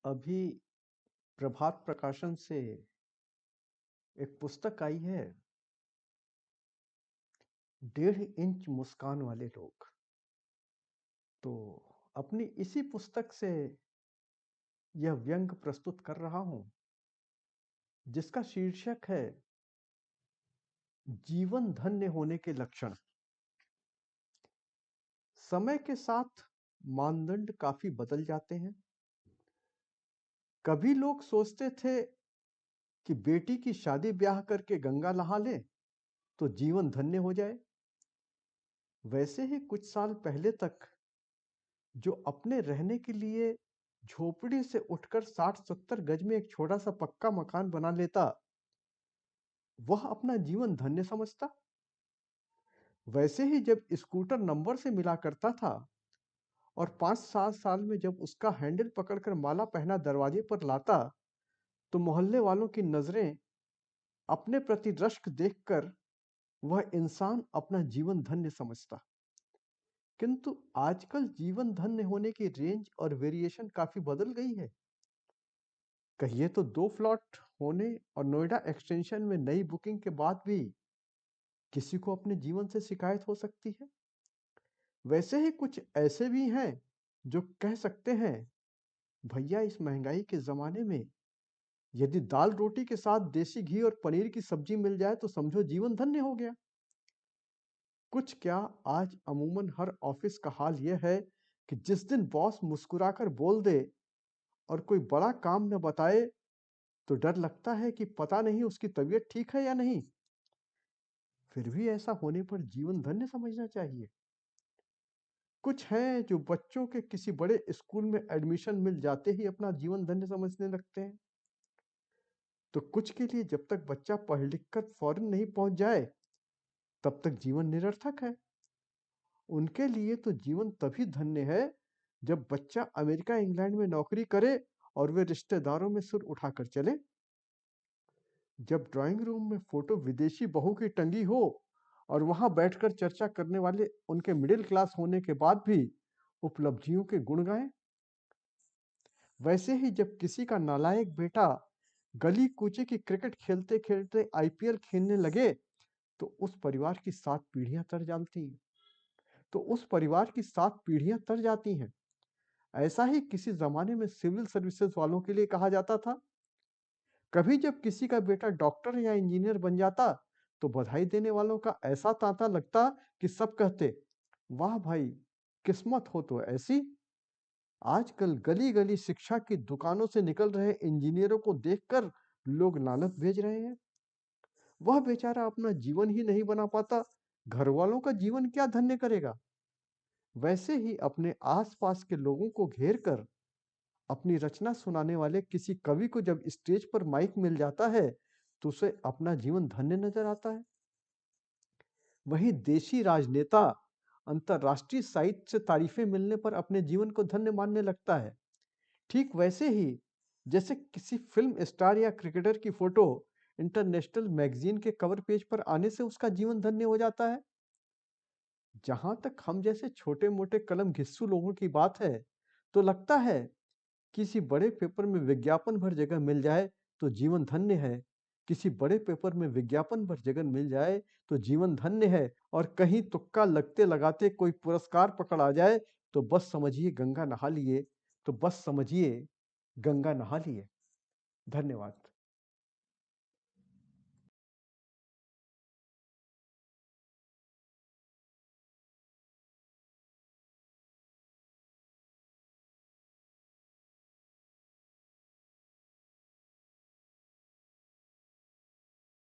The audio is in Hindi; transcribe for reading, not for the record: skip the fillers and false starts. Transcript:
अभी प्रभात प्रकाशन से एक पुस्तक आई है, 1.5 इंच मुस्कान वाले लोग। तो अपनी इसी पुस्तक से यह व्यंग प्रस्तुत कर रहा हूं, जिसका शीर्षक है जीवन धन्य होने के लक्षण। समय के साथ मानदंड काफी बदल जाते हैं। कभी लोग सोचते थे कि बेटी की शादी ब्याह करके गंगा नहा ले तो जीवन धन्य हो जाए। वैसे ही कुछ साल पहले तक जो अपने रहने के लिए झोपड़ी से उठकर 60-70 गज में एक छोटा सा पक्का मकान बना लेता, वह अपना जीवन धन्य समझता। वैसे ही जब स्कूटर नंबर से मिला करता था और 5-7 साल में जब उसका हैंडल पकड़कर माला पहना दरवाजे पर लाता, तो मोहल्ले वालों की नजरें अपने प्रति रश्क देखकर वह इंसान अपना जीवन धन्य समझता। किंतु आजकल जीवन धन्य होने की रेंज और वेरिएशन काफी बदल गई है। कहिए तो 2 प्लॉट होने और नोएडा एक्सटेंशन में नई बुकिंग के बाद भी किसी को अपने जीवन से शिकायत हो सकती है। वैसे ही कुछ ऐसे भी हैं जो कह सकते हैं, भैया इस महंगाई के जमाने में यदि दाल रोटी के साथ देसी घी और पनीर की सब्जी मिल जाए तो समझो जीवन धन्य हो गया। कुछ क्या, आज अमूमन हर ऑफिस का हाल यह है कि जिस दिन बॉस मुस्कुराकर बोल दे और कोई बड़ा काम न बताए तो डर लगता है कि पता नहीं उसकी तबीयत ठीक है या नहीं। फिर भी ऐसा होने पर जीवन धन्य समझना चाहिए। कुछ हैं जो बच्चों के किसी बड़े स्कूल में एडमिशन मिल जाते ही अपना जीवन धन्य समझने लगते हैं। तो कुछ के लिए जब तक बच्चा पढ़ लिख कर फॉरेन नहीं पहुंच जाए तब तक जीवन निरर्थक है। उनके लिए तो जीवन तभी धन्य है जब बच्चा अमेरिका इंग्लैंड में नौकरी करे और वे रिश्तेदारों में सिर उठाकर चले। जब ड्राइंग रूम में फोटो विदेशी बहू की टंगी हो और वहां बैठकर चर्चा करने वाले उनके मिडिल क्लास होने के बाद भी उपलब्धियों के गुण गाएं। वैसे ही जब किसी का नालायक बेटा गली कूचे की क्रिकेट खेलते खेलते आईपीएल खेलने लगे तो उस परिवार की 7 पीढ़ियां तर जाती हैं। ऐसा ही किसी जमाने में सिविल सर्विसेज वालों के लिए कहा जाता था। कभी जब किसी का बेटा डॉक्टर या इंजीनियर बन जाता तो बधाई देने वालों का ऐसा तांता लगता कि सब कहते, वाह भाई, किस्मत हो तो ऐसी। आजकल गली गली शिक्षा की दुकानों से निकल रहे इंजीनियरों को देखकर लोग लानत भेज रहे हैं। वह बेचारा अपना जीवन ही नहीं बना पाता, घर वालों का जीवन क्या धन्य करेगा। वैसे ही अपने आसपास के लोगों को घेर कर अपनी रचना सुनाने वाले किसी कवि को जब स्टेज पर माइक मिल जाता है तो उसे अपना जीवन धन्य नजर आता है। वहीं देशी राजनेता अंतरराष्ट्रीय साहित्य से तारीफें मिलने पर अपने जीवन को धन्य मानने लगता है। ठीक वैसे ही जैसे किसी फिल्म स्टार या क्रिकेटर की फोटो इंटरनेशनल मैगजीन के कवर पेज पर आने से उसका जीवन धन्य हो जाता है। जहां तक हम जैसे छोटे मोटे कलम घिस्सू लोगों की बात है, तो लगता है किसी बड़े पेपर में विज्ञापन भर जगह मिल जाए तो जीवन धन्य है। किसी बड़े पेपर में विज्ञापन भर जगह मिल जाए तो जीवन धन्य है। और कहीं तुक्का लगते लगाते कोई पुरस्कार पकड़ आ जाए तो बस समझिए गंगा नहा लिए। धन्यवाद।